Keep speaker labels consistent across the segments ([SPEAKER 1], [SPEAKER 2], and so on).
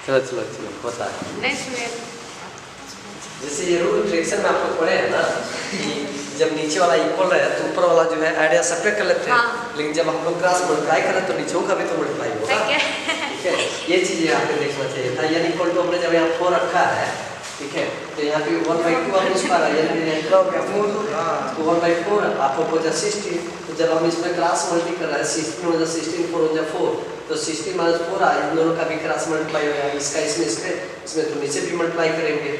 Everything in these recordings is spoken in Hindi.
[SPEAKER 1] चलो चलो चलो होता है।
[SPEAKER 2] नहीं
[SPEAKER 1] जैसे ये रूल रिएक्शन में आप लोग पढ़े हैं ना कि जब नीचे वाला इक्वल रहे तो ऊपर वाला जो है ऐड या सब्ट्रैक्ट कर लेते हैं।
[SPEAKER 2] हाँ।
[SPEAKER 1] लेकिन जब हम लोग क्रॉस मल्टीप्लाई करें तो नीचे का भी तो मल्टीप्लाई होगा।
[SPEAKER 2] ठीक है।
[SPEAKER 1] ठीक है, ये चीज़ें आपको देखना चाहिए था। यानी इक्वल टू हमने जब यहाँ 4 रखा है, ठीक है, तो यहाँ पे 1/2 आप इस पर यानी कितना हो गया 4, तो 1/4 आपको हो जाए 60। तो जब हम इसमें क्रॉस मल्टी कर रहे हैं 16 हो जाए 16, 4 हो जाए 4, तो 16 - 4 इन दोनों का भी क्रॉस मल्टीप्लाई हो जाएगा। इसका इसमें तो नीचे भी मल्टीप्लाई करेंगे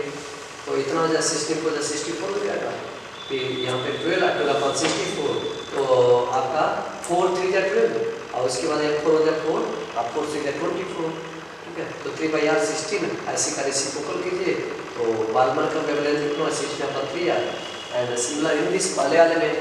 [SPEAKER 1] तो इतना हो जाए 16 हो जाए 64 हो जाएगा। फिर यहाँ पे 12 64, तो आपका 4 3 जा 12 और उसके बाद 4 हो जाए 4 और 4 6 जा 24। ठीक है, तो 3/r 16 ऐसे का रेसिप्रोकल कीजिए तो बाल्मर का वेवलेंथ कितना 60/3 एंड सिमिलर इन दिस पहले वाले में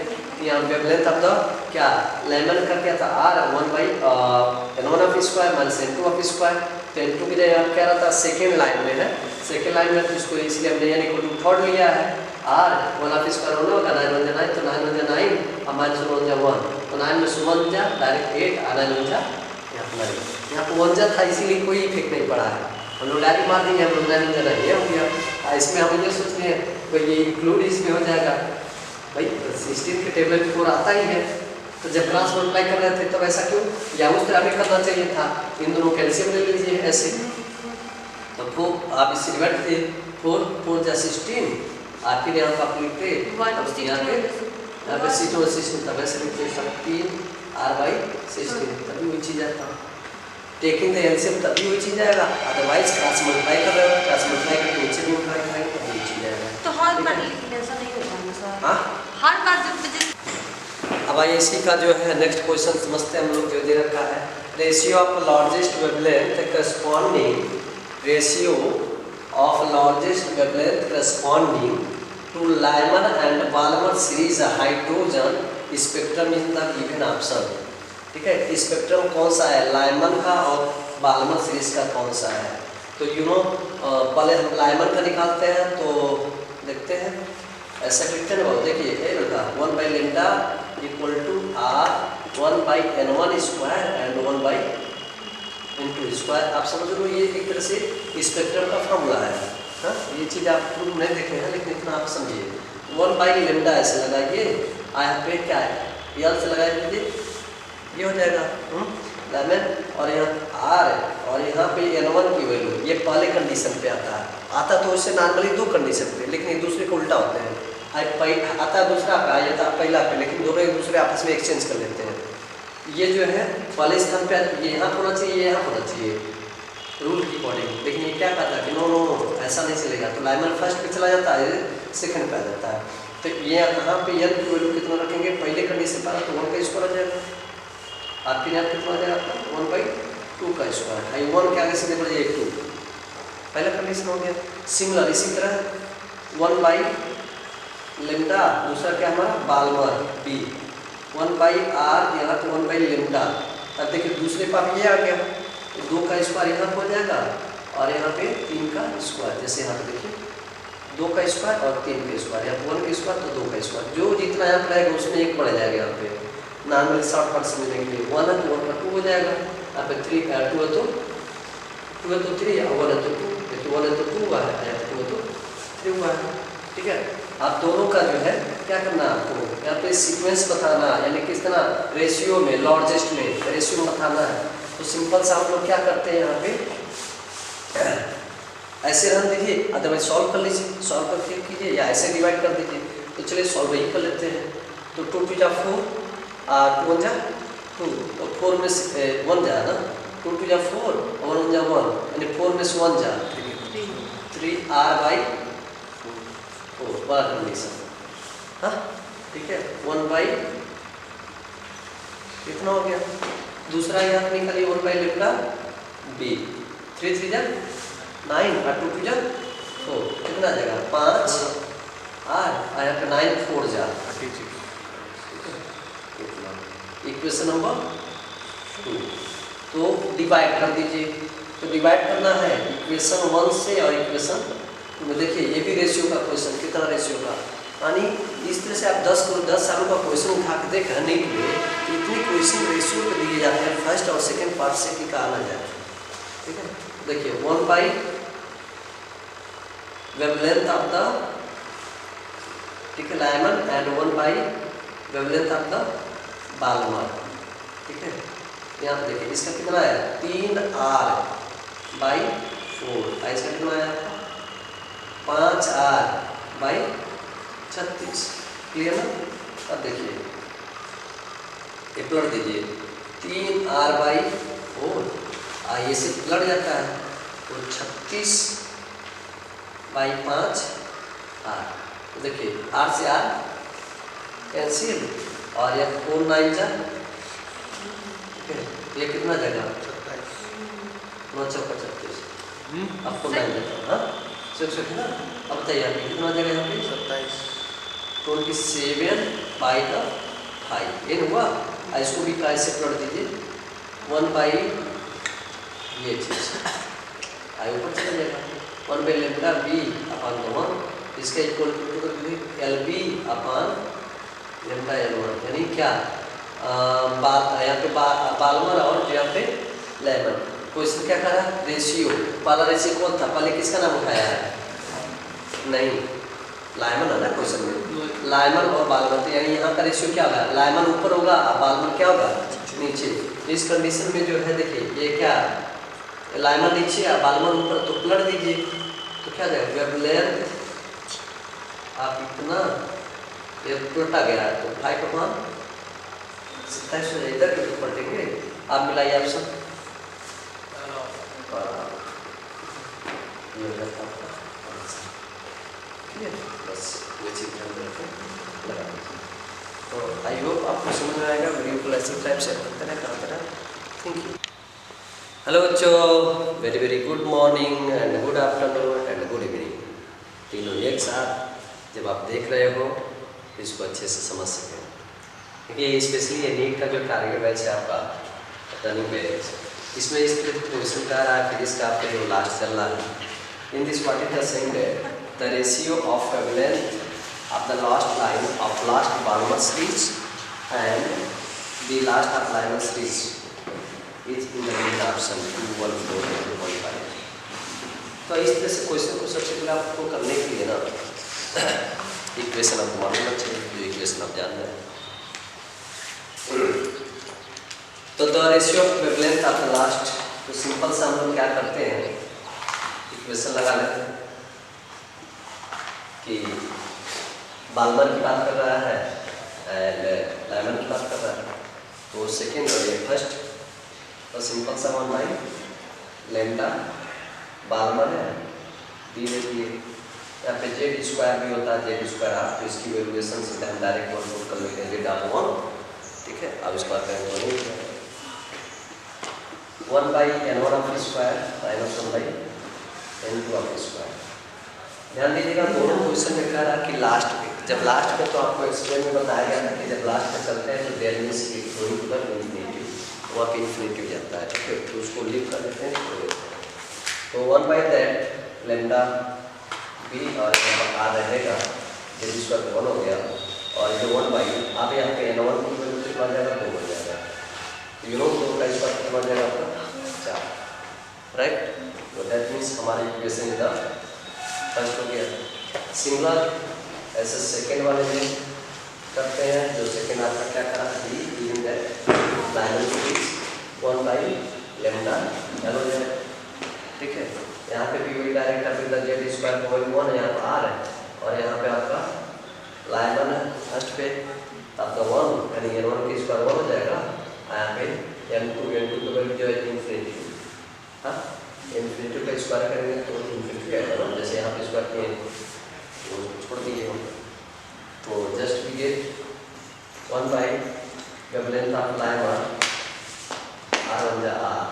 [SPEAKER 1] यहाँ वेवलेंथ ऑफ द क्या लेमन का क्या था r 1/n1 of square minus n2 of square. तो n2 की जगह क्या रहता है सेकेंड लाइन में है, सेकेंड लाइन में तो इसको इसलिए हमने यानी इक्वल टू थर्ड लिया है। r 1 ऑफ स्क्वायर होने होगा 9 1 9, तो 9 1 9 और माइनस 1 1, तो 9 में 1 जा डायरेक्ट 8 और 9 1 जा यहाँ पर 1 जा था इसीलिए कोई इफेक्ट नहीं पड़ा है। हम लोग डायरेक्ट मार देंगे, हम लोग 9 1 9 ये हो गया। इसमें हम ये सोच रहे हैं तो ये इंक्लूड इसमें हो जाएगा भाई 16 के टेबल में 4 आता ही है। तो जब क्रॉस मल्टीप्लाई कर रहे थे तब ऐसा क्यों, या उस तरह में करना चाहिए था। इन दोनों कैल्शियम ले लीजिए ऐसे, तो 4 आप इससे डिवाइड कीजिए 4 4 जा 16 और फिर यहाँ पर आप लिखते यहाँ पे 16 तब ऐसे लिखते 17 r/16 तभी वही चीज़ आता। टेकिंग द एलसीएम तभी वही चीज़ आएगा, अदरवाइज क्रॉस मल्टीप्लाई कर रहे हो, क्रॉस मल्टीप्लाई करके नीचे भी मल्टीप्लाई करेंगे तभी वही चीज़ आएगा।
[SPEAKER 2] तो हर बार लेकिन ऐसा नहीं होता ना सर।
[SPEAKER 1] हाँ,
[SPEAKER 2] हर बार जब
[SPEAKER 1] अब आइए इसी का जो है नेक्स्ट क्वेश्चन समझते हैं हम लोग। जो दे रखा है ratio of largest wavelength corresponding ratio of largest wavelength corresponding to Lyman and Balmer series hydrogen spectrum in the given option. ठीक है, स्पेक्ट्रम कौन सा है, लाइमन का और बाल्मर सीरीज का कौन सा है। तो पहले हम लाइमन का निकालते हैं, तो देखते हैं ऐसा लिखते हैं ना, देखिए ये बेटा 1/λ equal to r 1/n1 square and 1/n2 square. आप समझ लो ये एक तरह से स्पेक्ट्रम का फॉर्मूला है। हाँ, ये चीज़ आप प्रूफ नहीं देखे हैं लेकिन इतना आप समझिए 1/λ ऐसे लगाइए, यहाँ पे क्या है यल से लगा दीजिए, ये हो जाएगा लेमन, और यहाँ r है और यहाँ पे n1 की वैल्यू ये पहले कंडीशन पे आता तो इससे नॉर्मली 2 कंडीशन पे, लेकिन एक दूसरे को उल्टा होते हैं। आता दूसरा पे आया था पहला पे, लेकिन दोनों एक दूसरे आपस में एक्सचेंज कर लेते हैं। ये जो है पहले स्थान पे ये यहाँ होना चाहिए, ये यहाँ होना चाहिए रूल की अकॉर्डिंग, लेकिन ये क्या कहता है कि नो नो ऐसा नहीं चलेगा। तो लाइमन फर्स्ट पे चला जाता है, सेकंड पे आ जाता है। तो ये यहाँ पे n की वैल्यू कितना रखेंगे, पहले कंडीशन पर तो 1 का स्क्वायर आ जाएगा, और फिर यहाँ कितना आ जाएगा आपका 1/2 का स्क्वायर। 1 के आगे सीधे बढ़ जाए 2, पहला कंडीशन हो गया। सिमिलर इसी तरह 1/λ, दूसरा क्या हमारा बाल्मर b 1/r, यहाँ पे 1/λ। अब देखिए दूसरे पाप ये आ गया, 2 का स्क्वायर यहाँ हो जाएगा और यहाँ पे 3 का स्क्वायर, जैसे यहाँ पे देखिए 2 का स्क्वायर और 3 का स्क्वायर, यहाँ 1 का स्क्वायर तो 2 का स्क्वायर, जो जितना यहाँ पर रहेगा उसमें 1 बढ़ जाएगा। यहाँ पे नॉर्मली शॉर्ट कट समझने के लिए 1 है तो 1 का 2 हो जाएगा, यहाँ पे 3 2 है तो 2 है तो 3 और 1 है तो 2, देखिए 1 है तो 2 हुआ है, यहाँ पे 2 है तो 3 हुआ है। ठीक है, आप दोनों का जो है क्या करना है आपको यहाँ पे सीक्वेंस बताना, यानी किस तरह रेशियो में लार्जेस्ट में रेशियो बताना है। तो सिंपल सा आप लोग क्या करते हैं यहाँ पे ऐसे रन दीजिए, अदरवाइज सॉल्व कर लीजिए, सॉल्व करके कीजिए या ऐसे डिवाइड कर दीजिए। तो चलिए सॉल्व ही कर लेते हैं। तो 2 2 जा 4 और 2 1 जा 2, तो 4 में 1 जा ना, 2 2 जा 4 और 1 जा 1, यानी 4 में से 1 जा 3 r/4 वाला कंडीशन। हाँ ठीक है, 1/, कितना हो गया, दूसरा यहाँ निकालिए 1/λ b, 3 3 जा 9 और 2 2 जा 4, कितना जाएगा 5 8 यहाँ पे 9 4 जा। इक्वेशन नंबर 2, तो डिवाइड कर दीजिए। तो डिवाइड करना है इक्वेशन 1 से और इक्वेशन 2 में। देखिए ये भी रेशियो का क्वेश्चन, कितना रेशियो का, यानी इस तरह से आप 10 सालों का क्वेश्चन उठा के देखें नहीं के इतने क्वेश्चन रेशियो पे दिए जाते हैं फर्स्ट और सेकंड पार्ट से कि कहा ना जाए। ठीक है। देखिए 1 बाई वेवलेंथ ऑफ द, ठीक है, Lyman and 1 by wavelength of the Balmer, ठीक है। यहाँ पे देखिए इसका कितना है 3r बाई 4, इसका कितना है 5r बाई 36, क्लियर ना। अब देखिए ये प्लट दीजिए 3r बाई 4, ये से प्लट जाता है तो 36 बाई 5r, तो देखिए r से r कैंसिल और यह 4 9 जा, ये कितना जगह 9 चौका 36, आपको 9 जगह, हाँ 66 ना। अब बताइए कितना जगह यहाँ पे 27, 27 बाई द 5, ये हुआ। इसको भी का ऐसे प्लॉट दीजिए 1 बाई ये चीज आई ऊपर चला जाएगा 1 बाई लेमडा बी अपान 1, इसका equal to L B upon lambda L1, यानी क्या यहाँ पे बालमर और यहाँ पे लेमन। क्वेश्चन क्या करा रेशियो, पहला रेशियो कौन था, पहले किसका नाम उठाया है, नहीं लाइमन है ना क्वेश्चन में, लाइमन और बालमर, तो यानी यहाँ का रेशियो क्या होगा, लाइमन ऊपर होगा और बालमर क्या होगा नीचे। इस कंडीशन में जो है देखिए ये क्या लाइमन नीचे और बालमर ऊपर, तो पलट दीजिए तो क्या जाएगा वेवलेंथ आप इतना ये उल्टा गया है तो 5/27 हो जाए, इधर के ऊपर देंगे आप मिलाइए आप सब, ये हो जाता है बस ये चीज ध्यान रखें लगा दीजिए। तो आई होप आपको समझ में आएगा, वीडियो को ऐसे टाइप से करते रहे कराते रहे। Thank you. हेलो बच्चों, very very good morning and good afternoon and good evening, तीनों एक साथ जब आप देख रहे हो इसको अच्छे से समझ सकें, क्योंकि स्पेशली ये नीट का जो टारगेट बैच है आपका रनिंग बैच, इसमें इस क्वेश्चन का रहा है फिजिक्स का आपका जो लास्ट चल रहा है। In this what is the saying the ratio of wavelength of the last line of last Balmer series and the last of Lyman series is in the given option 2 1 4 2.5। तो इस तरह से क्वेश्चन को सबसे पहले आपको करने के लिए ना इक्वेशन आपको मालूम चाहिए, जो इक्वेशन आप जान रहे हैं। तो the ratio of wavelength of the last, तो सिंपल से हम लोग क्या करते हैं इक्वेशन लगा लेते हैं कि बालमर की बात कर रहा है एंड लाइमन की बात कर रहा है, तो सेकेंड और ये फर्स्ट, तो सिंपल सा 1 बाई लेमडा बालमर है दी रहती है, यहाँ पे जेड स्क्वायर भी होता है जेड स्क्वायर हाफ, तो इसकी वैल्यूएशन से हम डायरेक्ट वन पुट कर लेते हैं जेड आप 1, ठीक है। अब इसको आप 1 by n1 of square minus 1 by n2 of square. ध्यान दीजिएगा दोनों क्वेश्चन में कह रहा कि लास्ट में, जब लास्ट में तो आपको एक्सप्लेन में बताया गया था कि जब लास्ट में चलते हैं तो there means going to the infinity, वहाँ पे इंफिनिटी जाता है, ठीक है। तो उसको लीव कर देते हैं, तो 1 बाई दैट लेमडा बी और आर रहेगा जेड स्क्वायर 1 हो गया, और जो 1 बाई आप यहाँ पे n1 की वैल्यू कितना जाएगा 2 बन जाएगा, यू नो 2 का स्क्वायर कितना जाएगा आपका 4, राइट। तो दैट मीन्स हमारी इक्वेशन इधर फर्स्ट हो गया। सिमिलर ऐसे सेकेंड वाले में करते हैं, जो सेकेंड आपका क्या करा D given that Lyman series 1 by lambda L हो जाएगा, ठीक है। यहाँ पे भी वही डायरेक्ट कर देता जेड स्क्वायर को 1, यहाँ पर आर है और यहाँ पे आपका लाइमन है फर्स्ट पे आपका 1 यानी n1 की स्क्वायर 1 हो जाएगा, यहाँ पे n2 की वैल्यू जो है इंफिनिटी, हाँ इंफिनिटी का स्क्वायर करेंगे तो इंफिनिटी आएगा ना, जैसे यहाँ पे स्क्वायर किए वो छोड़ दिए हम, तो just we get 1 by wavelength of Lyman R बन जा R,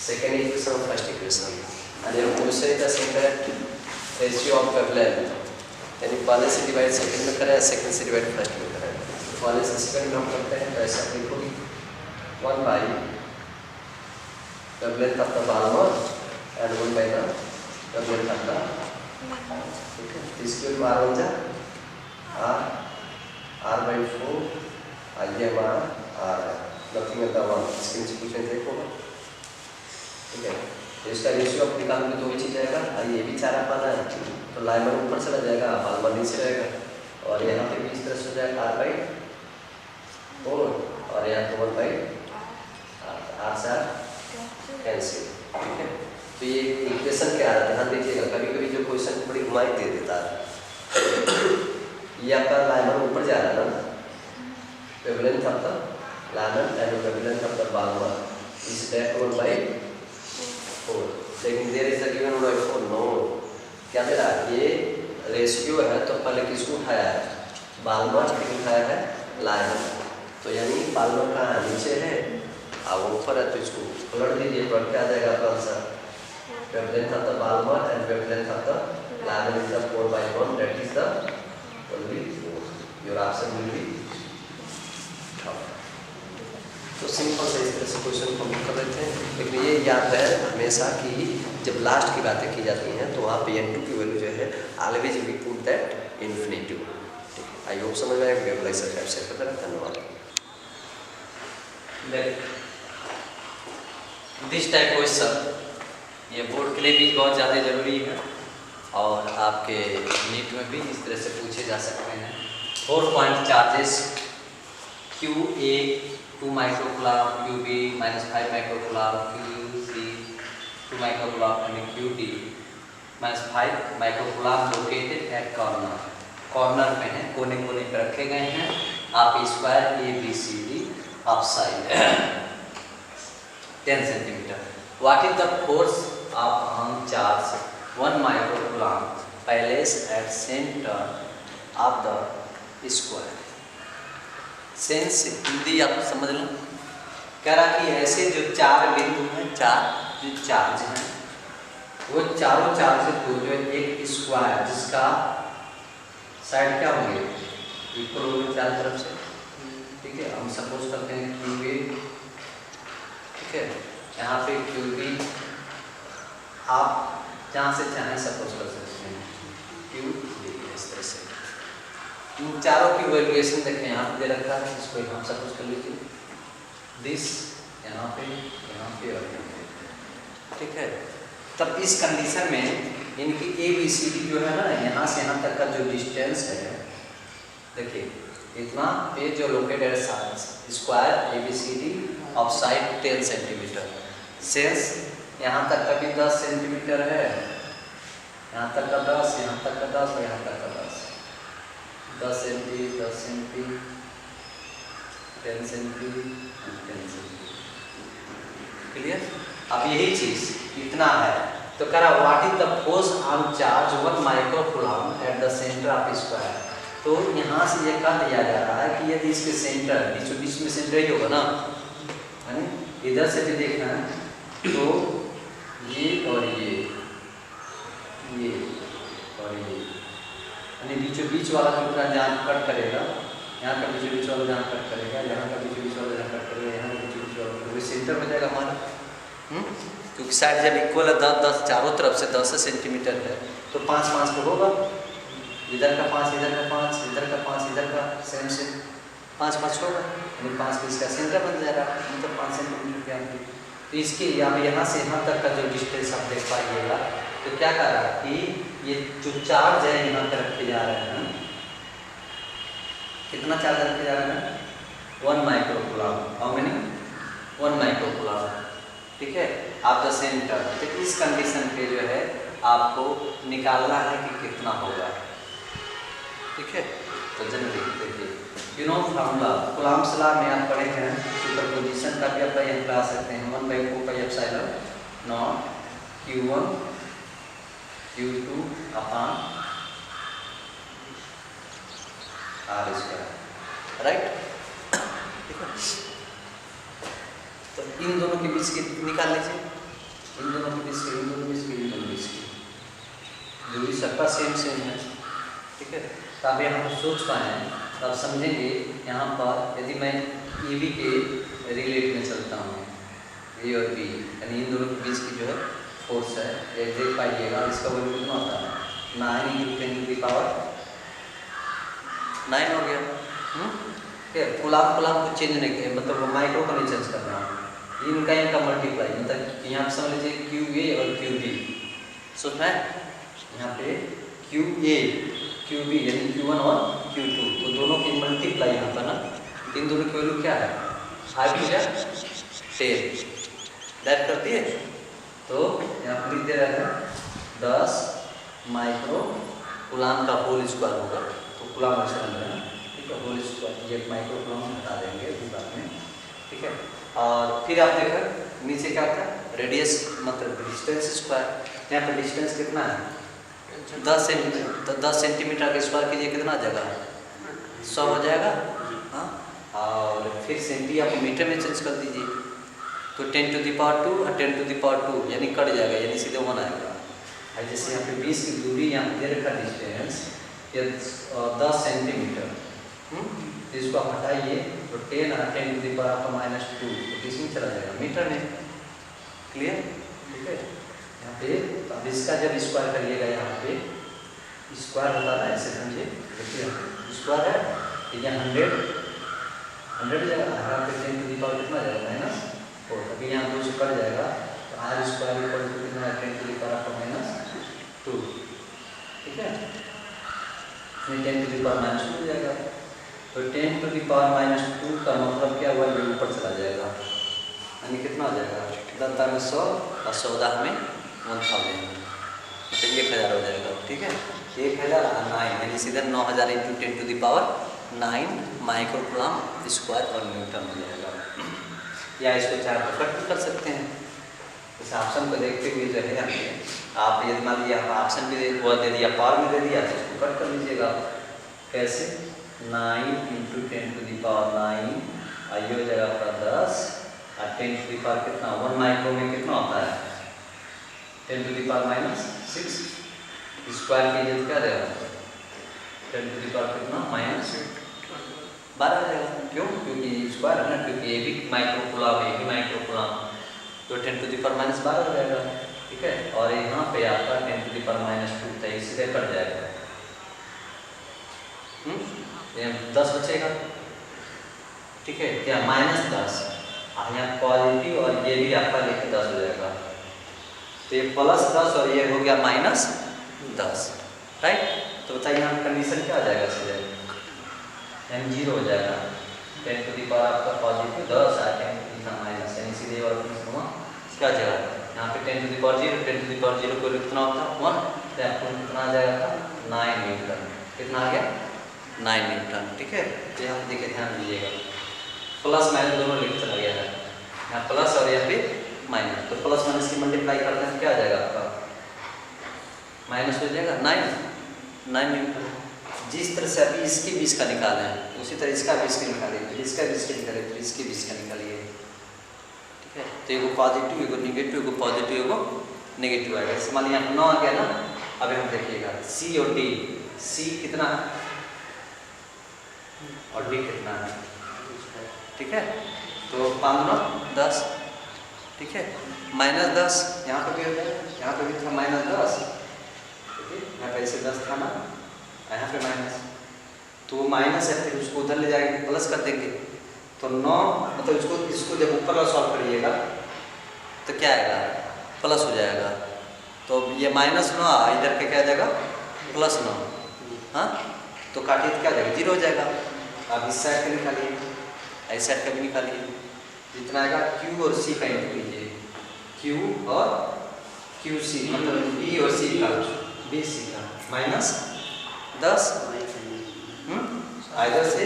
[SPEAKER 1] second equation first equation, and your question is the same that ratio of wavelength, यानी पहले से डिवाइड सेकंड में करें, सेकंड से डिवाइड फर्स्ट में करें, पहले से सेकंड में हम करते हैं, तो ऐसा लिखोगे 1 by wavelength of the Balmer and 1 by the wavelength of the, ठीक है। इसके लिए आर बन जा आर बाई 4, आइए हमारा आर है नथिंग एट द 1, इसके नीचे कुछ नहीं देखोगे, ठीक है। तो इसका रेशियो आप निकालोगे तो वही चीज आएगा। ये भी 4 पाना है तो लाइमर ऊपर चला जाएगा, बालमर नीचे रहेगा, और यहाँ पे भी इस तरह से हो जाएगा r/4, और यहाँ तो 1/r से कैंसिल। ठीक है, तो ये इक्वेशन क्या है ध्यान दीजिएगा, कभी कभी जो क्वेश्चन बड़ी घुमाई दे देता है। ये आपका लाइमर ऊपर जा रहा है ना, wavelength of the Lyman and wavelength of the Balmer is that 1/4, लेकिन there is a given 1/4 no, क्या दे रहा है, ये रेशियो है तो पहले किसको उठाया है, बालमर, फिर उठाया है लाइमर, तो यानी बालमर कहाँ नीचे है और वो ऊपर है, तो इसको उलट दीजिए तो क्या आ जाएगा आपका answer, wavelength of the Balmer and wavelength of the Lyman is the 4/1, that is the only 4, your option will be. तो सिंपल से इस तरह से क्वेश्चन को हम कर लेते हैं, लेकिन ये याद है हमेशा कि जब लास्ट की बातें की जाती हैं तो वहाँ पे n2 की वैल्यू जो है always we put that infinitive. ठीक है, आई होप समझ में आएगा, वीडियो को लाइक सब्सक्राइब शेयर करते रहें, धन्यवाद। दिस टाइप क्वेश्चन ये बोर्ड के लिए भी बहुत ज़्यादा ज़रूरी है और आपके नीट में भी इस तरह से पूछे जा सकते हैं। 4 point charges QA 2 microcoulomb, QB -5 microcoulomb, QC 2 microcoulomb and QD -5 microcoulomb located at corner, corner पे हैं, कोने कोने पे रखे गए हैं। आप square ABCD of side 10 centimetre. What is the force of on charge 1 microcoulomb place at centre of the square. Sense Hindi आप समझ लो, कह रहा कि ऐसे जो 4 बिंदु हैं, 4 जो चार्ज हैं, वो चारों चार्ज को जो एक स्क्वायर जिसका साइड क्या होंगे, इक्वल होंगे चारों तरफ से। ठीक है, हम सपोज करते हैं QA, ठीक है, यहाँ पे QB आप जहाँ से चाहें सपोज कर सकते हैं QB, इस तरह से इन चारों की वैल्यूएशन देखें, यहाँ पे दे रखा है, इसको हम सपोज कर लीजिए दिस, यहाँ पे और यहाँ पे। ठीक है, तब इस कंडीशन में इनकी ABCD जो है ना, यहाँ से यहाँ तक का जो डिस्टेंस है, देखिए इतना पे जो located square ABCD of side 10 centimetre, sense यहाँ तक का भी 10 सेंटीमीटर है, यहाँ तक का 10, यहाँ तक का 10 और यहाँ तक का 10 centi 10 centi 10 centi 10 centi. Clear? अब यही चीज इतना है तो कह रहा what is the force on charge 1 microcoulomb at the centre of square. तो यहाँ से ये कह दिया जा रहा है कि यदि इसके सेंटर बीच में सेंटर ही होगा ना, है ना, इधर से भी देखना है तो ये और ये और ये, यानी बीच वाला जो पूरा जहाँ कट करेगा, यहाँ का बीच वाला जहाँ कट करेगा, यहाँ का बीच वाला जहाँ कट करेगा, यहाँ का बीच वाला, वो सेंटर हो जाएगा हमारा। क्योंकि साइड जब इक्वल है 10 चारों तरफ से 10 सेंटीमीटर है तो 5 को होगा, इधर का 5 इधर का 5 इधर का 5 इधर का सेम 5 होगा, यानी 5 का इसका सेंटर बन जाएगा, मतलब 5 सेंटीमीटर के आगे। तो इसके लिए अब यहाँ से यहाँ तक का जो डिस्टेंस आप देख पाइएगा, तो क्या कह रहा है कि ये जो चार्ज है यहाँ पे रखे जा रहे हैं, कितना चार्ज रखे जा रहे हैं 1 माइक्रोकुलाम, हाउ मेनी 1 माइक्रोकुलाम। ठीक है, आप द सेंटर, तो इस कंडीशन पे जो है आपको निकालना है कि कितना होगा। ठीक है, तो जनरली देखिए you know formula Coulomb's law में आप पढ़े हैं, सुपरपोजिशन का भी आप यहाँ ला सकते हैं 1/4πε0 Q1 Q2 upon R², right. ठीक है, तो इन दोनों के बीच की निकाल लीजिए, इन दोनों के बीच की दूरी सबका सेम है। ठीक है, तो अब हम सोच पाए तब समझेंगे यहाँ पर यदि मैं AB के रिलेट में चलता हूँ, A और B, यानी इन दोनों के बीच की जो है फोर्स है, ये देख पाइएगा इसका वैल्यू कितना होता है 9 × 10⁹ हो गया। कूलम्ब को चेंज नहीं किया, मतलब वो माइक्रो का नहीं चेंज करना,
[SPEAKER 3] इनका मल्टीप्लाई, मतलब यहाँ पे समझ लीजिए क्यू ए और क्यू बी, समझ में यहाँ पे क्यू ए क्यू बी यानी Q1 और Q2, तो दोनों की मल्टीप्लाई यहाँ पर ना, इन दोनों की वैल्यू क्या है 5 या 10 दैट करती है। तो यहाँ पर लिख दे रहा है 10 माइक्रो कूलाम का होल स्क्वायर होगा, तो कूलाम ऐसे बन रहा है, ठीक है, होल स्क्वायर ये माइक्रो कूलाम हटा देंगे इस बात में, ठीक है। और फिर आप देखा नीचे क्या था रेडियस मतलब डिस्टेंस स्क्वायर, यहाँ पर डिस्टेंस कितना है 10 सेंटीमीटर, तो 10 सेंटीमीटर के स्क्वायर कीजिए कितना जगह 100 हो जाएगा, हाँ। और फिर सेंटी आप मीटर में चेंज कर दीजिए, तो 10 टू द पावर 2 और 10 टू द पावर 2 यानी कट जाएगा, यानी सीधे 1 आएगा। और जैसे यहाँ पे 20 की दूरी यहाँ दे रखा डिस्टेंस ये 10 सेंटीमीटर, इसको आप हटाइए तो 10 और 10 टू द पावर -2 तो किस में चला जाएगा मीटर में, क्लियर, ठीक है। यहाँ पे अब इसका जब स्क्वायर करिएगा यहाँ पे स्क्वायर होता है ऐसे समझिए, देखिए स्क्वायर है तो यहाँ 100 जाएगा, यहाँ पे 10 टू द पावर कितना जाएगा -4, अभी यहाँ 2 से कट जाएगा तो r स्क्वायर इक्वल टू कितना 10 टू द पावर -2, ठीक है, 10 टू द पावर -2 हो जाएगा, तो 10 टू द पावर -2 का मतलब क्या हुआ ये ऊपर चला जाएगा, यानी कितना हो जाएगा 10 में 100 और 14 में 1000, मतलब 1000 हो जाएगा, ठीक है, 1000 और 9 यानी सीधा 9000 into 10 to the power 9 micro coulomb square और न्यूटन हो जाएगा। या इसको चाहे तो कट भी कर सकते हैं, इस ऑप्शन को देखते हुए जो है आप यदि मान लीजिए ऑप्शन भी वो दे दिया पावर में दे दिया तो इसको कट कर लीजिएगा, कैसे 9 इंटू 10 टू द पावर 9 और ये हो जाएगा आपका 10 और 10 टू द पावर कितना 1 माइक्रो में कितना होता है 10 टू द पावर -6 स्क्वायर कीजिए तो क्या रहेगा 10 टू द पावर कितना -12 आ जाएगा, क्यों, क्योंकि स्क्वायर है ना, क्योंकि ये भी माइक्रो कूलाम है, ये भी माइक्रो कूलाम, तो 10 टू द पावर -12 हो जाएगा, ठीक है। और यहाँ पे आपका 10 टू द पावर -2 था, इसलिए कट जाएगा, ये 10 बचेगा, ठीक है, क्या -10 और यहाँ पॉजिटिव और ये भी आपका लेके 10 हो जाएगा, तो ये +10 और ये हो गया -10, राइट। तो बताइए यहाँ कंडीशन क्या आ जाएगा सीधे यानी 0 हो जाएगा, 10 टू द पावर आपका पॉजिटिव 10 और 10 टू द पावर माइनस, यानी सीधे और क्या जाएगा यहाँ पे 10 to the power 0, 10 to the power 0 को कितना होता है 1, तो आपको कितना आ जाएगा 9 न्यूटन, कितना आ गया 9 न्यूटन, ठीक है। तो यहाँ देखिए ध्यान दीजिएगा प्लस माइनस दोनों लिख चला गया है, यहाँ प्लस और यहाँ पे माइनस, तो प्लस माइनस की मल्टीप्लाई करते हैं क्या आ जाएगा आपका माइनस हो जाएगा 9 न्यूटन। जिस तरह से अभी इसके 20 का निकाले हैं उसी तरह इसका 20 का निकालिए, फिर इसका 20 का निकालिए, फिर इसके 20 का निकालिए, ठीक है। तो एगो पॉजिटिव एगो निगेटिव, एगो पॉजिटिव एगो नेगेटिव आएगा, जैसे मान लिया 9 आ गया ना, अभी हम देखिएगा सी और डी, सी कितना है और डी कितना है, ठीक है, तो 5 9 10, ठीक है, -10 यहाँ पर भी हो जाएगा, यहाँ पर भी था -10, ठीक है, यहाँ पर ऐसे 10 था ना, यहाँ पे माइनस, तो माइनस है फिर उसको उधर ले जाएंगे प्लस कर देंगे, तो 9 मतलब इसको जब ऊपर वाला सॉल्व करिएगा तो क्या आएगा प्लस हो जाएगा, तो ये -9 इधर के क्या आ जाएगा +9, हाँ, तो काटिए तो क्या आ जाएगा 0 हो जाएगा। अब इस साइड का निकालिए, इस साइड का भी निकालिए, जितना आएगा Q और C का इंटू कीजिए, Q और QC मतलब B और C का BC का -10 इधर से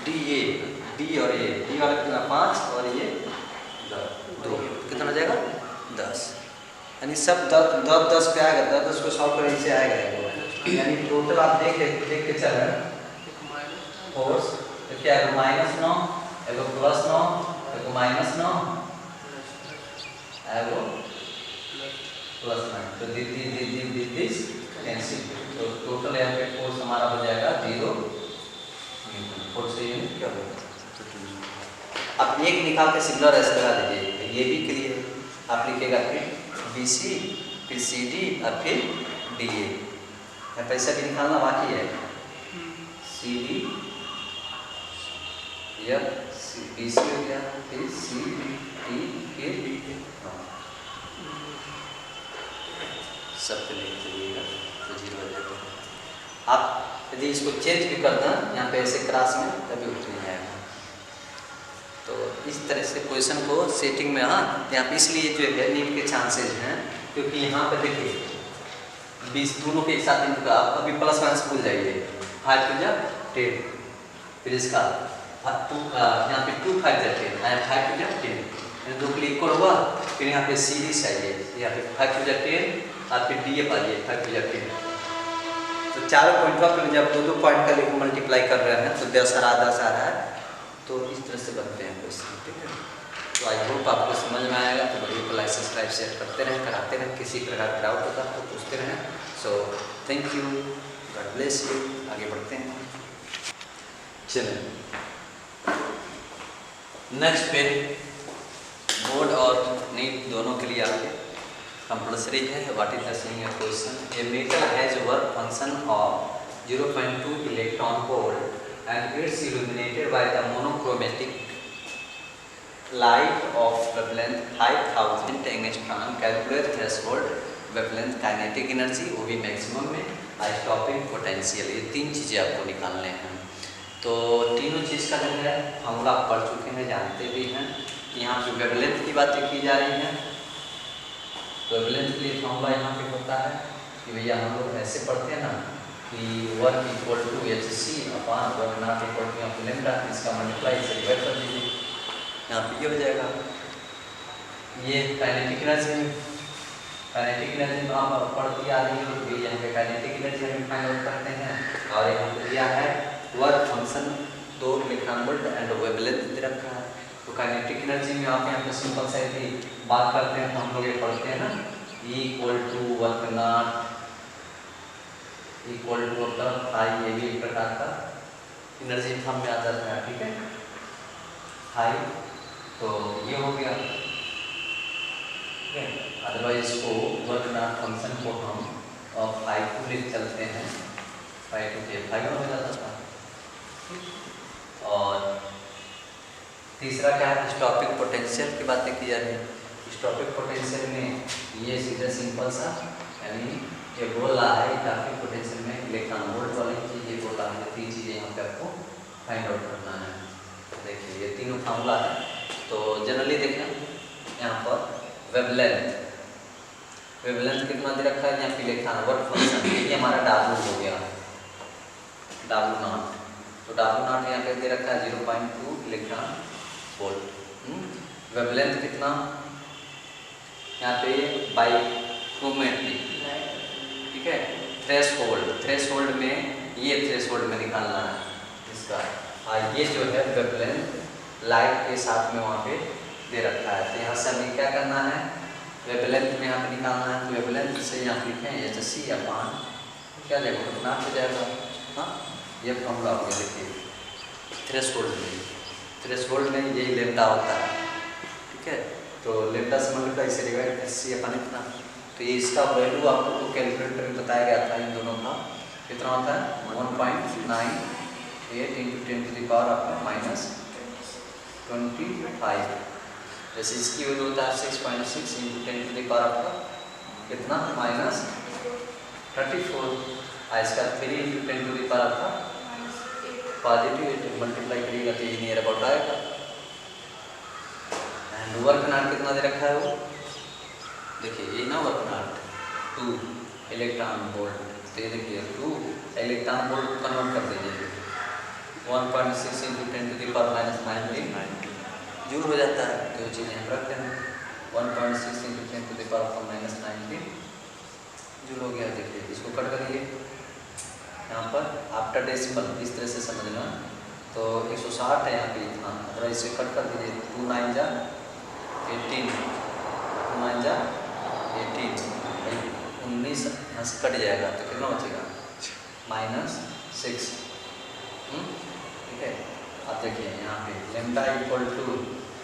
[SPEAKER 3] डी और ये डी वाला कितना 5 और ये 2, कितना हो जाएगा 10, यानी सब 10 पे आएगा, 10 को सॉल्व करने से आएगा, यानी टोटल आप देख के चल रहे हैं फोर्स, तो क्या है -9 एगो +9 एगो -9 एगो +9, तो दिस कैंसिल, तो टोटल यहाँ पे फोर्स हमारा हो जाएगा 0 न्यूटन, फोर्स से यूनिट क्या होगा। अब एक निकाल के सिग्नल ऐसे लगा लीजिए, ये भी क्लियर, आप लिखिएगा फिर BC फिर CD और फिर DA, यहाँ पैसा भी निकालना बाकी है, CD या BC हो गया फिर CD टी फिर सब पे लिख दीजिएगा तो 0 हो जाएगा। आप यदि इसको चेंज भी कर दें यहाँ पे ऐसे क्रॉस में तभी उठ नहीं जाएगा। तो इस तरह से क्वेश्चन को सेटिंग में, हाँ यहाँ पे इसलिए जो है नीट के चांसेज हैं क्योंकि यहाँ पे देखिए 20 दोनों के एक साथ इनका आप अभी प्लस माइनस भूल जाइए। 5 टू जा 10, फिर इसका यहाँ पे 2 5 जा 10, 5 टू जा 10, दो के लिए इक्वल हुआ। फिर यहाँ पे सीरीज चाहिए, यहाँ पे 5 टू जा 10 और फिर डी ए पाइए 5 टू जा 10। तो चारों पॉइंट पर जब दो पॉइंट का मल्टीप्लाई कर रहे हैं तो 10 आ रहा है। तो इस तरह से बनते हैं क्वेश्चन, ठीक है। तो आई होप आपको समझ में आएगा। तो वीडियो को लाइक सब्सक्राइब शेयर करते रहें, कराते रहें। किसी प्रकार का डाउट होता है तो पूछते रहें। So thank you, God bless you. आगे बढ़ते हैं। चलें नेक्स्ट पे बोर्ड और नीट दोनों के लिए आपके कंपल्सरी है। What is the saying question, a metal has work function of 0.2 electron volt and it's illuminated by the monochromatic light of wavelength 5000 angstrom. Calculate threshold wavelength kinetic energy, वो भी मैक्सिमम में, stopping potential। ये 3 चीज़ें आपको निकालने हैं। तो तीनों चीज़ का जो है फॉर्मूला आप पढ़ चुके हैं, जानते भी हैं। यहाँ पे वेवलेंथ की बातें की जा रही हैं। वेवलेंथ के लिए फॉर्मूला यहाँ पे होता है कि भैया हम लोग ऐसे पढ़ते हैं ना कि work equal to HC upon work not equal to यहाँ पे लेमडा, इसका मल्टीप्लाई से डिवाइड कर दीजिए, यहाँ पे ये हो जाएगा। ये काइनेटिक एनर्जी में आप पढ़ती आ रही हो तो यहाँ पे काइनेटिक एनर्जी हम फाइंड आउट करते हैं। और यहाँ पे दिया है work function 2 electron volt and wavelength दे रखा है। तो काइनेटिक एनर्जी में आप यहाँ पे सिंपल से यदि बात करते हैं तो हम लोग ये पढ़ते हैं ना E equal to work not equal to अपना हाई, ये भी एक प्रकार का एनर्जी फॉर्म में आ जाता है, ठीक है। हाई तो ये हो गया, ठीक है। अदरवाइज इसको वर्क नॉट फंक्शन को हम और 5 को लिख चलते हैं, 5 टू के 5 हो जाता था। और तीसरा क्या है, स्टॉपिंग पोटेंशियल की बातें की जा रही है। स्टॉपिंग पोटेंशियल में ये सीधा सिंपल सा, यानी ये बोल रहा है काफी पोटेंशियल में इलेक्ट्रॉन वोल्ट वाली चीज़, ये बोल रहा है 3 चीज़ें यहाँ पे आपको फाइंड आउट करना है। देखिए ये तीनों फार्मूला है। तो जनरली देखें यहाँ पर वेवलेंथ कितना दे रखा है, यहाँ पे इलेक्ट्रॉन वोल्ट फंक्शन, ये हमारा W हो गया, W नॉट। तो W नॉट यहाँ पे दे रखा है 0.2 इलेक्ट्रॉन वोल्ट। वेवलेंथ कितना यहाँ पे बाइक्रोमेट्रिक, ठीक है। थ्रेशोल्ड में ये थ्रेशोल्ड में निकालना है इसका। और ये जो है वेवलेंथ लाइट के साथ में वहाँ पे दे रखा है। तो यहाँ से हमें क्या करना है, वेवलेंथ में यहाँ पे निकालना है। तो वेवलेंथ से यहाँ लिखें HC अपॉन क्या जाएगा, कितना हो जाएगा, हाँ ये फॉर्मूला हो गया। देखिए थ्रेशोल्ड में यही लेमडा होता है, ठीक है। तो लेमडा से मल्टीप्लाई से डिवाइड HC अपॉन इतना। तो ये इसका वैल्यू आपको कैलकुलेटर में बताया गया था, इन दोनों का कितना होता है 1.98 इंटू 10 टू द पावर आपका -25। जैसे इसकी वैल्यू होता है 6.6 इंटू 10 टू द पावर आपका कितना -34। और इसका 3 इंटू 10 टू द पावर आपका पॉजिटिव, मल्टीप्लाई करिएगा तो ये नियर अबाउट आएगा। एंड वर्क नॉट कितना दे रखा है वो देखिए, ये ना वर्क नॉट 2 इलेक्ट्रॉन वोल्ट। तो ये देखिए 2 इलेक्ट्रॉन वोल्ट कन्वर्ट कर दीजिए 1.6 into 10 to the power -19 joule हो जाता है। तो ये चीज़ें हम रखते हैं 1.6 into 10 to the power -19 joule हो गया। देखिए इसको कट करिए यहाँ पर आफ्टर डेसिमल, इस तरह से समझना। तो 160 है यहाँ पे इतना, अगर इसे कट कर दीजिए 2 9 जा 18, 2 9 जा 18, 19 यहाँ से कट जाएगा तो कितना बचेगा -6, ठीक है। आप देखिए यहाँ पे lambda equal to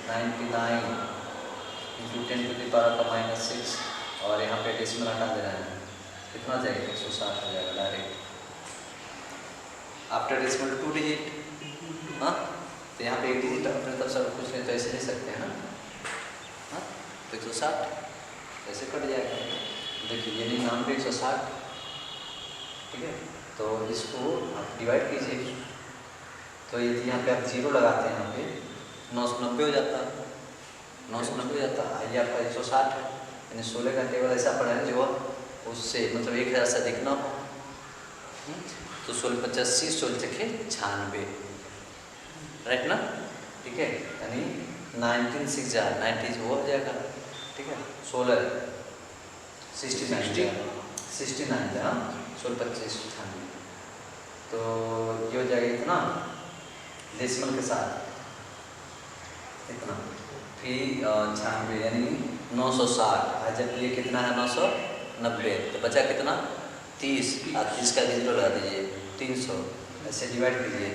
[SPEAKER 3] 99 into 10 to the power का -6 और यहाँ पे डेसिमल हटा दे रहा है, कितना जाएगा 160 हो जाएगा डायरेक्ट। आफ्टर डेसिमल 2 डिजिट, हाँ तो यहाँ पे 1 डिजिट अपने तरफ से कुछ नहीं तो ऐसे ले सकते हैं ना। तो 160 ऐसे कट जाएगा। देखिए ये 99 160, ठीक है। तो इसको आप डिवाइड कीजिए, तो यदि यहाँ पे आप 0 लगाते हैं, यहाँ पे 990 हो जाता है, 990 हो जाता है। आइए आपका 160 है, यानी 16 का टेबल ऐसा पड़ा है जो उससे मतलब 1000 से अधिक ना हो। तो 16 85 16 × 96, राइट ना, ठीक है। यानी 19 6 90 वो हो जाएगा, ठीक है। 16 69 69 हाँ, 16 25 98, तो ये हो जाएगा इतना डेसिमल के साथ इतना, फिर 96 यानी 960। आज जब ये कितना है 990, तो बचा कितना 30, आप 30 का 0 लगा दीजिए 300, ऐसे डिवाइड कीजिए,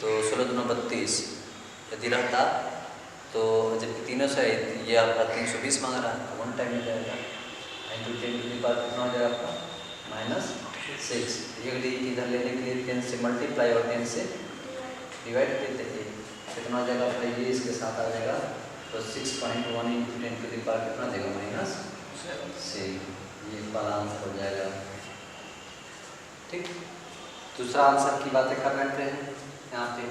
[SPEAKER 3] तो 16 दूना 32 यदि रहता, तो जब तीनों से ये आपका 320 मांग रहा है, 1 टाइम में जाएगा, इंटू 10 की पावर कितना हो जाएगा आपका -6। ये इधर लेने के लिए 10 से मल्टीप्लाई और 10 से डिवाइड कर देंगे, कितना हो जाएगा आपका, ये इसके साथ आ जाएगा, तो 6.1 इंटू 10 की पावर कितना देगा -6। ये वाला आंसर हो जाएगा, ठीक। दूसरा आंसर की बातें कर लेते हैं। यहाँ पे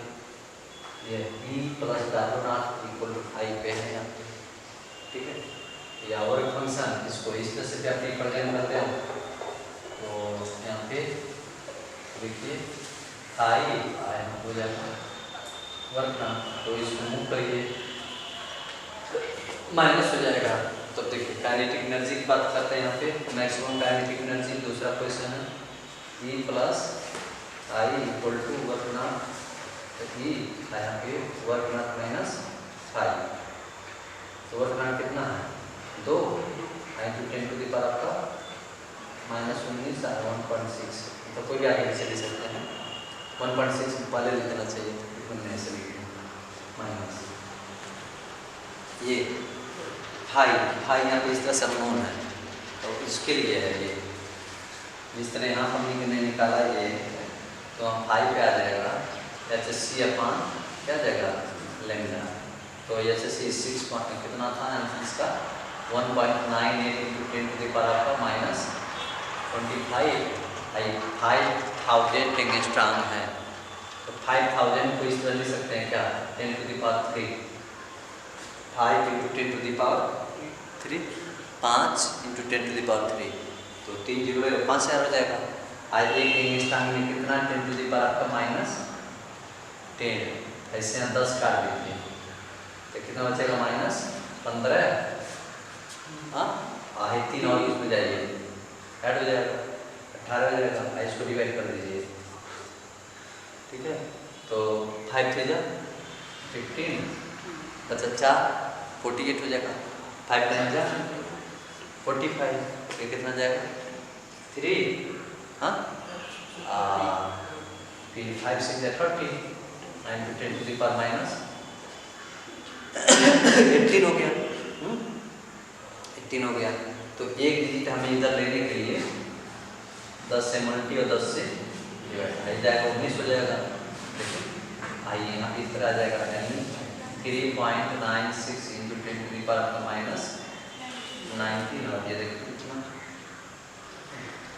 [SPEAKER 3] ये e + W0 = 5 पे है यहाँ पे, ठीक है। या और एक फंक्शन, इसको इस तरह से भी आप रिप्रेजेंट करते हो, तो यहाँ पे देखिए आई हो जाएगा वर्क ना, तो इसको मूव करिए माइनस हो जाएगा। तो देखिए काइनेटिक एनर्जी की बात करते हैं यहाँ पे, मैक्सिमम काइनेटिक एनर्जी दूसरा क्वेश्चन है, E + I = वर्क ना, E यहाँ पे वर्क ना -5, तो वर्क ना कितना है 2 इंटू 10 टू द पावर आपका -19 1.6, तो कोई भी आगे पीछे ले सकते हैं, 1.6 पहले लिखना चाहिए, इतने ऐसे लिखिए माइनस ये 5 यहाँ पे इस तरह से अननोन है, तो इसके लिए है ये, जिस तरह यहाँ पर हमने निकाला ये, तो हम 5 पे आ जाएगा HSC अपान क्या जाएगा लैम्डा, तो HSC 6 कितना था इसका 1.98 इंटू 10 टू द पावर आपका -25, 5000 एंगस्ट्रॉम है, तो 5000 को इस तरह लिख सकते हैं क्या 10 to the power 3, 5 into 10 to the power 3, 5 into 10 to the power 3, तो 3 0 5000 हो जाएगा। आज एक एंगस्ट्रॉम में कितना 10 टू द पावर आपका -10, ऐसे यहाँ 10 काट दीजिए, तो कितना बचेगा -15, हाँ आए 3 और इसमें जाइए ऐड हो जाएगा 18 हो जाएगा, इसको डिवाइड कर दीजिए, ठीक है। तो 5 3 जा 15, बचा 4 48 हो जाएगा, 5 टाइम जा 45, ये कितना जाएगा 3, हाँ फिर 5 6 जा 30, 9 to 10 to the power -18 हो गया, 18 हो गया। तो एक डिजिट हमें इधर लेने के लिए 10 से मल्टी और 10 से डिवाइड जाएगा 19 हो जाएगा, आइए यहाँ पे इस तरह आ जाएगा, यानी 3.96 इंटू 10 टू द पावर आपका -19, और ये देखिए कितना,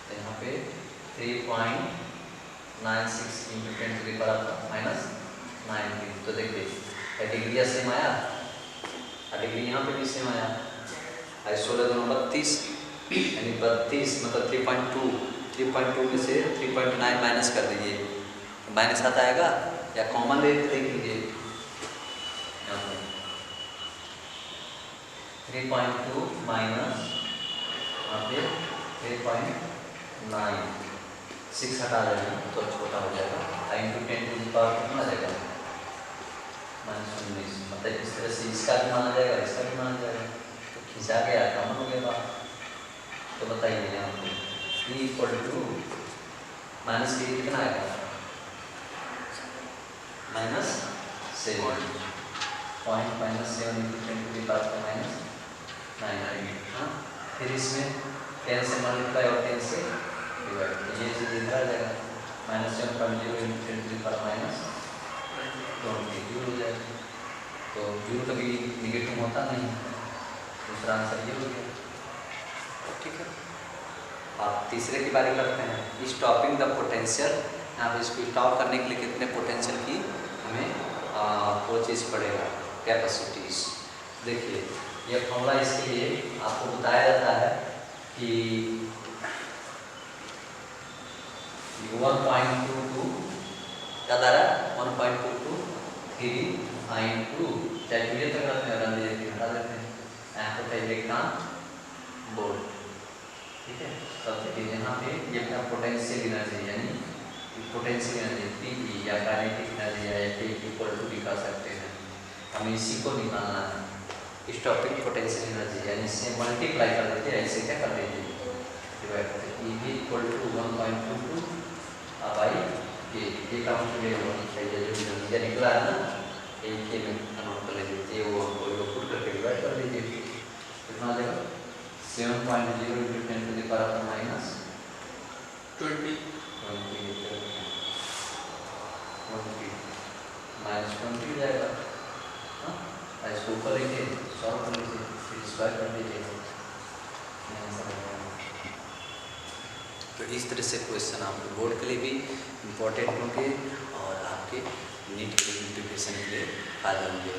[SPEAKER 3] तो यहाँ पे 3.96 इंटू 10 टू द पावर आपका -19, तो देखिए डिग्री सेम आया, डिग्री यहाँ पे भी सेम आया, 16 2 32, यानी 32 मतलब 3.2 में से 3.9 माइनस कर दीजिए, माइनस आता आएगा या कॉमन ले देख लीजिए, यहाँ पे 3.2 माइनस यहाँ पे 3.9, 6 हटा देना तो छोटा हो जाएगा, इंटू 10 टू द पावर कितना आ जाएगा -19, मतलब इस तरह से इसका भी माना जाएगा, इसका भी माना जाएगा, तो खिंचा गया कॉमन हो गया। तो बताइए यहाँ पे E = माइनस के कितना आएगा -7, point -7 into 10 to the power -9, हाँ फिर इसमें 10 से मल्टीप्लाई और 10 से डिवाइड, ये चीज़ इधर आ जाएगा -7.0 इंटू 10 टू द पावर -20 हो जाएगा, तो 0 कभी निगेटिव होता नहीं, दूसरा आंसर ये हो गया। ठीक है, आप तीसरे की बारी करते हैं। स्टॉपिंग द पोटेंशियल, यहाँ पे इसको स्टॉप करने के लिए कितने पोटेंशियल की हमें वो चीज़ पड़ेगा, कैपेसिटीज। देखिए ये फॉर्मूला इसके लिए आपको बताया जाता है कि 1.22 याद आ रहा है, 1.22 3 into कैलकुलेट तक रखते हैं, रन देते हैं, हटा देते हैं, यहाँ पर इलेक्ट्रॉन वोल्ट। ठीक है, तब देखिए यहाँ पे ये अपना पोटेंशियल एनर्जी यानी पोटेंशियल एनर्जी पी या काइनेटिक एनर्जी या F इक्वल टू भी कर सकते हैं। हमें इसी को निकालना है, स्टॉपिंग पोटेंशियल एनर्जी, यानी इससे मल्टीप्लाई कर देते हैं, ऐसे क्या कर दीजिए डिवाइड करते हैं, E इक्वल टू 1.22 बाई ये काम के लिए चाहिए जो नतीजा निकला है ना, एक के में कन्वर्ट कर लीजिए, वो हमको पुट करके डिवाइड कर लीजिए, कितना आ जाएगा 7.0 into 10 to the power of minus 20 minus 20 हो जाएगा। हाँ, इसको ऊपर लेके सॉल्व कर लीजिए, फिर स्क्वायर कर लीजिएगा। तो इस तरह से क्वेश्चन आपके बोर्ड के लिए भी इम्पोर्टेंट होंगे और आपके नीट के प्रिपरेशन के लिए फायदा होंगे।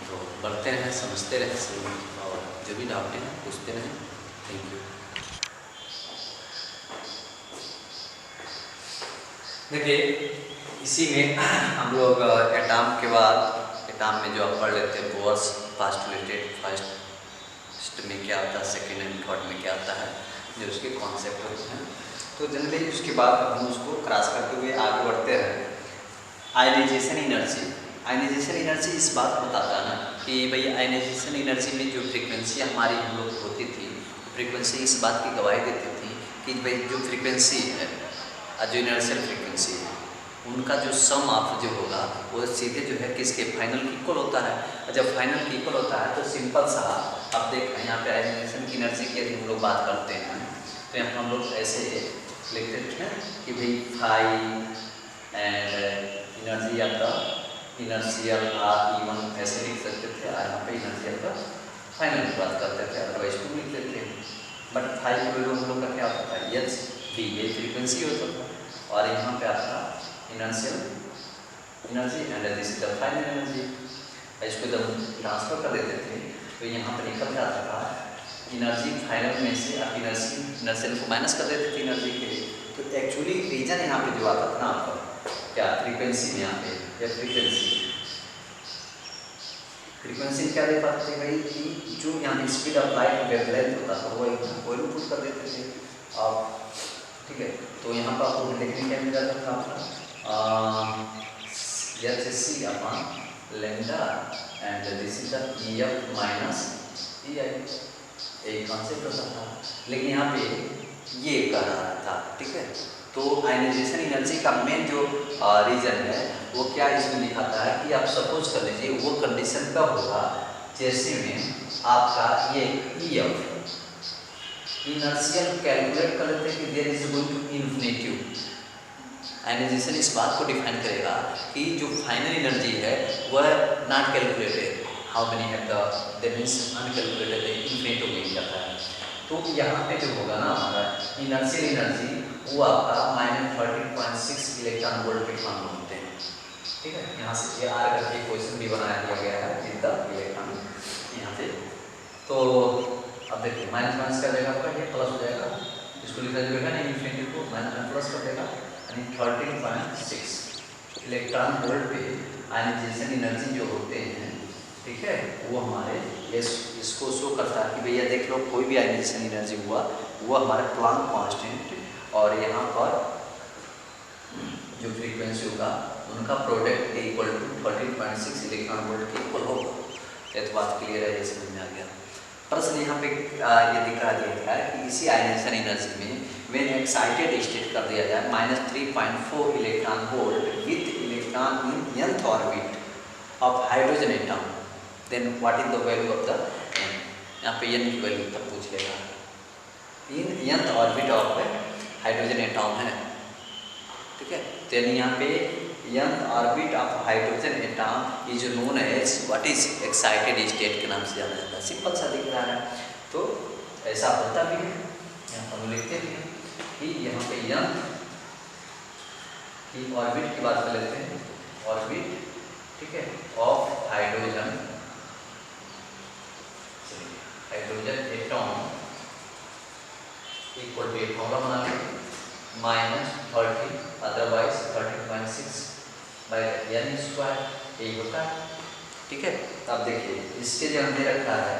[SPEAKER 3] तो बढ़ते रहें, समझते रहें और जो भी डाउट हैं पूछते रहें। Thank you. देखिए इसी में हम लोग एटॉम के बाद, एटॉम में जो आप पढ़ लेते हैं बोर्स पास्टुलेटेड, फर्स्ट में क्या आता है, सेकेंड एंड थर्ड में क्या आता है, जो उसके कॉन्सेप्ट होते हैं। तो जनरली उसके बाद हम उसको क्रॉस करते हुए आगे बढ़ते हैं। आयनाइजेशन एनर्जी, आयनाइजेशन एनर्जी इस बात को बताता है ना कि भाई आयनाइजेशन एनर्जी में जो फ्रीक्वेंसी हमारी हम लोग होती थी, फ्रीक्वेंसी इस बात की गवाही देती थी कि भाई जो फ्रीक्वेंसी है, जो इनर्शियल फ्रीक्वेंसी है, उनका जो सम ऑफ जो होगा वो सीधे जो है किसके फाइनल की इक्वल होता है। और जब फाइनल की इक्वल होता है तो सिंपल सा आप देख रहे हैं यहाँ पे आयनाइजेशन की एनर्जी की यदि हम लोग बात करते हैं तो यहाँ हम लोग ऐसे लिख देते हैं कि भाई phi and energy of the inertial E1 ऐसे लिख सकते थे, और यहाँ पे एनर्जी ऑफ द फाइनल की बात करते थे, अदरवाइज टू लिख लेते हैं। बट फाई को हम लोग का क्या होता है, एच डी, ये फ्रीक्वेंसी होता था, और यहाँ पे आपका inertial energy and this is the final energy. इसको जब ट्रांसफर कर देते थे तो यहाँ पर निकल जाता था एनर्जी फाइनल में से आप इनर्शियल को माइनस कर देते थे एनर्जी के लिए। तो एक्चुअली रीजन यहाँ पे जो आता था ना आपका क्या फ्रीक्वेंसी में, यहाँ पे या फ्रीक्वेंसी क्या दे पाते थे भाई कि जो यहाँ स्पीड ऑफ लाइट वेवलेंथ होता था वो वही पुट कर देते थे आप। ठीक है, तो यहाँ पर आपको देखने क्या मिल जाता था आपका C upon lambda and this is the EF minus EI, एक कॉन्सेप्ट होता था। लेकिन यहाँ पे ये कह रहा था, ठीक है, तो आयनाइजेशन एनर्जी का मेन जो रीजन है वो क्या इसमें दिखाता है कि आप सपोज कर लीजिए वो कंडीशन कब होगा जैसे में आपका ये EF इनर्शियल कैलकुलेट कर लेते हैं कि there is going to infinity. Ionization इस बात को डिफाइन करेगा कि जो फाइनल एनर्जी है वह not calculated, how many have the that means uncalculated, infinity में जाता है। तो यहाँ पे जो होगा ना हमारा इनर्शियल एनर्जी वो आपका -13.6 इलेक्ट्रॉन वोल्ट के मान होते हैं। ठीक है, यहाँ से ये आर करके क्वेश्चन भी बनाया दिया गया है विद द इलेक्ट्रॉन यहाँ से। तो अब देखिए माइनस माइनस कर देगा आपका ये प्लस हो जाएगा, इसको लिखा जाएगा ना इन्फिनिटी को माइनस प्लस कर देगा, यानी 13.6 इलेक्ट्रॉन वोल्ट पे आयनाइजेशन एनर्जी जो होते हैं, ठीक है, वो हमारे इसको शो करता है कि भैया देख लो कोई भी आयनाइजेशन एनर्जी हुआ वो हमारा प्लांक कांस्टेंट और यहाँ पर जो फ्रीक्वेंसी होगा उनका product equal to 13.6 electron volt के इक्वल होगा। ये तो बात क्लियर है, ये समझ में आ गया। प्रश्न यहाँ पे ये दिखा दिया गया है कि इसी आयनाइजेशन एनर्जी में व्हेन एक्साइटेड स्टेट कर दिया जाए -3.4 electron volt with electron in nth orbit of hydrogen atom, then what is the value of the n। यहाँ पे n की वैल्यू तब पूछ लेगा, in nth orbit of hydrogen atom है, ठीक है। तो यानी यहाँ पे young orbit of hydrogen atom is known as what is excited state के नाम से जाना जाता है। सिंपल सा दिख रहा है, तो ऐसा होता भी है, यहाँ पर हम लिखते भी हैं कि यहाँ पे यंग की ऑर्बिट की बात कर लेते हैं, ऑर्बिट ठीक है of hydrogen atom equal to formula बना लें -30 अदरवाइज 13.6 बाई एन स्क्वायर, यही होता है। ठीक है, अब देखिए इसके जो हमने रखा है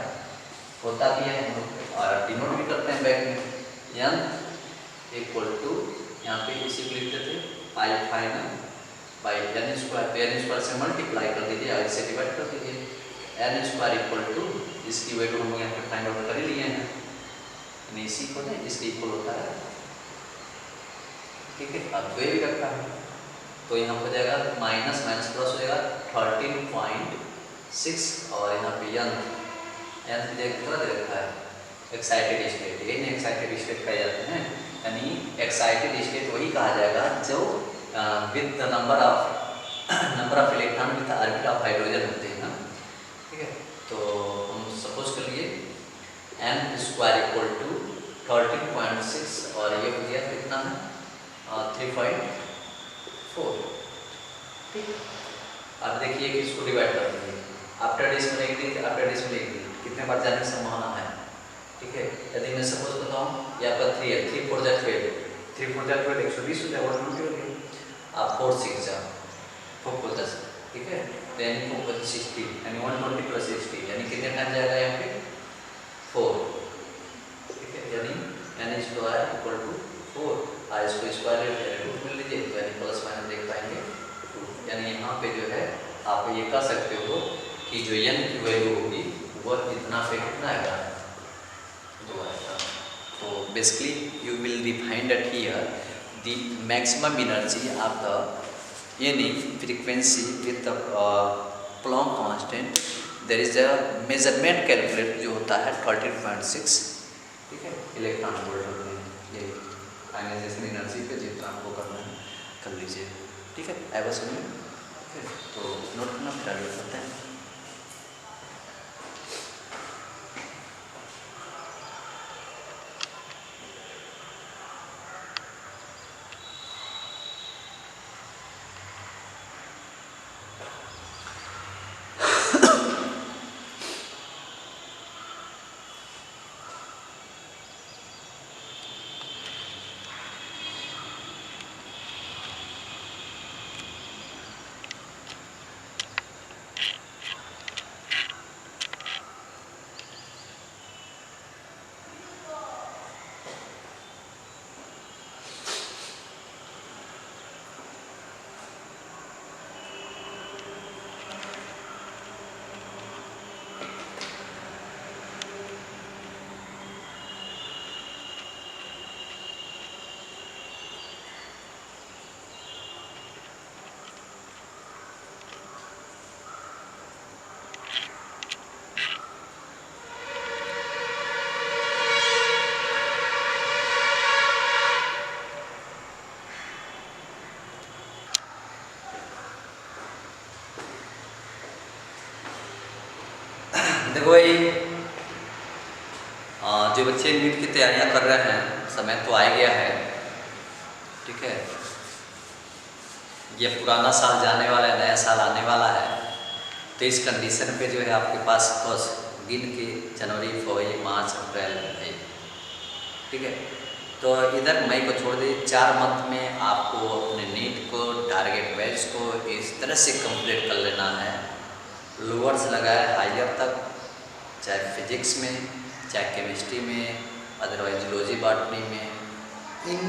[SPEAKER 3] होता भी है, हम लोग और डिनोट भी करते हैं बैक में एन इक्वल टू यहाँ पे इसी को लिखते थे पाई फाइनल बाई एन स्क्वायर, तो एन स्क्वायर से मल्टीप्लाई कर दीजिए और इससे डिवाइड कर दीजिए, एन स्क्वायर इक्वल टू इसकी वैल्यू हम लोग यहाँ पे फाइंड आउट कर ही लिए हैं, इसी को ना इसके इक्वल होता है। ठीक है, अब तो ये भी रखा है तो यहाँ हो जाएगा माइनस माइनस प्लस हो जाएगा 13.6 और यहाँ पे एन कितना दे रखा है एक्साइटेड स्टेट, यही एक्साइटेड स्टेट कहे जाते हैं, यानी एक्साइटेड स्टेट वही कहा जाएगा जो with the number of electron with orbit of hydrogen होते हैं ना। ठीक है, तो हम सपोज कर लिए एन स्क्वायर इक्वल टू 13.6 और ये हो गया कितना है 3.4। ठीक, अब देखिए कि इसको डिवाइड कर दीजिए, आफ्टर डेसिमल एक दिन आफ्टर डेसिमल एक दिन कितने बार जाने की संभावना है। ठीक है, यदि मैं सपोज बताऊँ ये आपका 3 है, 3 4 जा 12, 3 4 जा 12 120 हो जाएगा, 120 हो गया, आप 4 6 जा 4 4 10। ठीक है, तो यानी 4 60 यानी 120 प्लस 60 यानी कितने टाइम जाएगा यहाँ पे 4। ठीक है, यानी एन स्क्वायर इक्वल टू 4 और इसको स्क्वायर रूट में लीजिए तो यानी प्लस माइनस देख पाएंगे 2, यानी यहाँ पे जो है आप ये कह सकते हो कि जो एन की वैल्यू होगी वह इतना पे कितना आएगा 2 आएगा। तो basically you will define that here the maximum energy of the any frequency with the Planck constant, there is a measurement calculate जो होता है 13.6। ठीक है, इलेक्ट्रॉन वोल्ट में ये आयनाइजेशन एनर्जी पे जितना आपको करना है कर लीजिए। ठीक है, आई बस सुनिए। ठीक है, तो नोट करना फिर आगे करते हैं। देखो भाई जो बच्चे नीट की तैयारियां कर रहे हैं समय तो आ गया है। ठीक है, ये पुराना साल जाने वाला है, नया साल आने वाला है, तो इस कंडीशन पे जो है आपके पास बस गिन के जनवरी फरवरी मार्च अप्रैल मई। ठीक है, तो इधर मई को छोड़ दीजिए, 4 मंथ में आपको अपने नीट को टारगेट बैच को इस तरह से कंप्लीट कर लेना है, लोअर से लगाए हायर तक, चाहे फिजिक्स में चाहे केमिस्ट्री में अदरवाइज जूलॉजी बॉटनी में, इन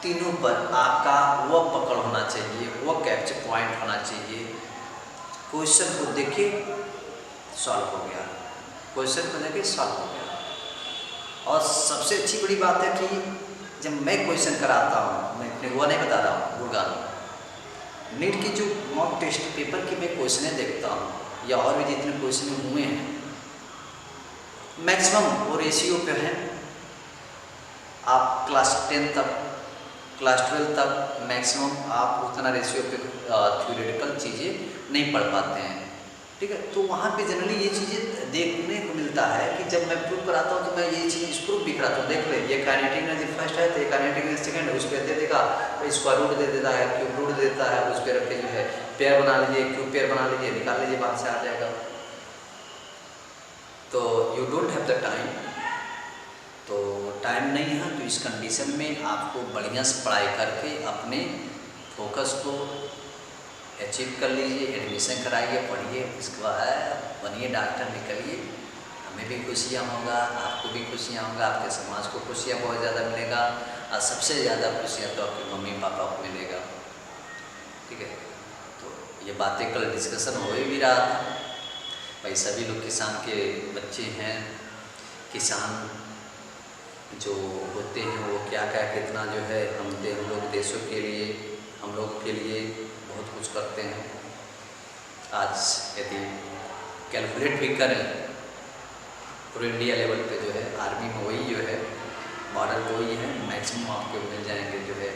[SPEAKER 3] तीनों पर आपका वह पकड़ होना चाहिए, वह कैप्चर पॉइंट होना चाहिए। क्वेश्चन को देखिए सॉल्व हो गया, क्वेश्चन को देखिए सॉल्व हो गया। और सबसे अच्छी बड़ी बात है कि जब मैं क्वेश्चन कराता हूँ, मैं अपने वो नहीं बता रहा हूँ, गुड़गान नीट की जो मॉक टेस्ट पेपर की मैं क्वेश्चनें देखता हूँ या और भी जितने क्वेश्चन हुए हैं मैक्सिमम वो रेशियो पे हैं। आप क्लास 10 तक क्लास 12 तक मैक्सिमम आप उतना रेशियो पे थ्योरेटिकल चीज़ें नहीं पढ़ पाते हैं, ठीक है। तो वहाँ पे जनरली ये चीज़ें देखने को मिलता है कि जब मैं प्रूव कराता हूँ तो मैं ये चीज़ प्रूफ भी कराता हूँ। देख ले, ये काइनेटिक एनर्जी फर्स्ट है तो ये काइनेटिक एनर्जी सेकंड है, उस पर दे देगा स्क्वायर रूट दे देता है, क्यूब रूट दे देता है, उस पर रख के जो है पेयर बना लीजिए, क्यूब पेयर बना लीजिए, निकाल लीजिए, बाहर से आ जाएगा। तो you don't have the time, तो टाइम नहीं है तो इस कंडीशन में आपको बढ़िया से पढ़ाई करके अपने फोकस को अचीव कर लीजिए, एडमिशन कराइए, पढ़िए, उसके बाद बनिए डॉक्टर, निकलिए। हमें भी खुशियाँ होगा, आपको भी खुशियाँ होगा, आपके समाज को खुशियाँ बहुत ज़्यादा मिलेगा, और सबसे ज़्यादा खुशियाँ तो आपके मम्मी पापा को मिलेगा, ठीक है। तो ये बातें कल डिस्कशन हो ही रहा था भाई, सभी लोग किसान के बच्चे हैं, किसान जो होते हैं वो क्या क्या कितना जो है हम लोग देशों के लिए, हम लोग के लिए बहुत कुछ करते हैं। आज यदि कैलकुलेट भी करें पूरे इंडिया लेवल पे जो है आर्मी में वही जो है मॉडल तो वही है, मैक्सिमम आपको मिल जाएंगे जो है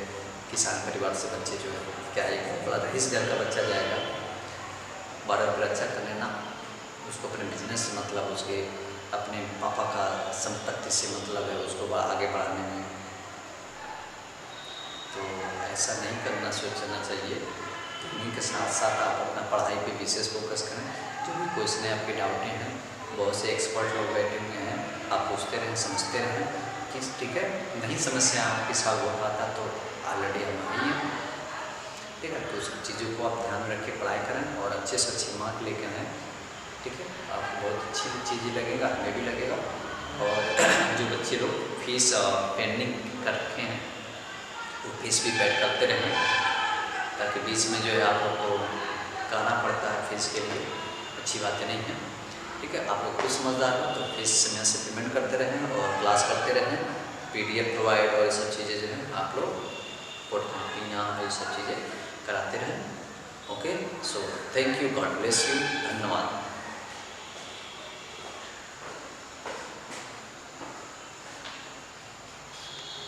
[SPEAKER 3] किसान परिवार से बच्चे जो है, क्या एक बड़ा रईस घर का बच्चा जाएगा बॉर्डर पर अच्छा कर लेना, उसको अपने बिजनेस से मतलब, उसके अपने पापा का संपत्ति से मतलब है, उसको आगे बढ़ाने में। तो ऐसा नहीं करना, सोचना चाहिए। उन्हीं के साथ साथ आप अपना पढ़ाई पे विशेष फोकस करें। जो भी क्वेश्चन है आपके डाउटें हैं, बहुत से एक्सपर्ट लोग बैठे हुए हैं, आप पूछते रहें, समझते रहें कि ठीक है, नहीं समस्या आपकी सॉल्व हो पाता तो ऑलरेडी हम वही हैं, ठीक है। तो सब चीज़ों को आप ध्यान रख के पढ़ाई करें और अच्छे से अच्छे मार्क लेके आएँ, ठीक है। आपको बहुत अच्छी चीज़ें लगेगा, हमें भी लगेगा। और जो बच्चे लोग फीस पेंडिंग कर रखे हैं वो फीस भी पेड करते रहें, ताकि बीच में जो है आप लोग को कहना पड़ता है फीस के लिए, अच्छी बातें नहीं है, ठीक है। आप लोग खुद समझदार हो तो फीस समय से पेमेंट करते रहें और क्लास करते रहें, PDF प्रोवाइड और ये सब चीज़ें जो है आप लोग पोर्टफोलियो ये सब चीज़ें कराते रहें। Okay, so thank you, God bless you, धन्यवाद।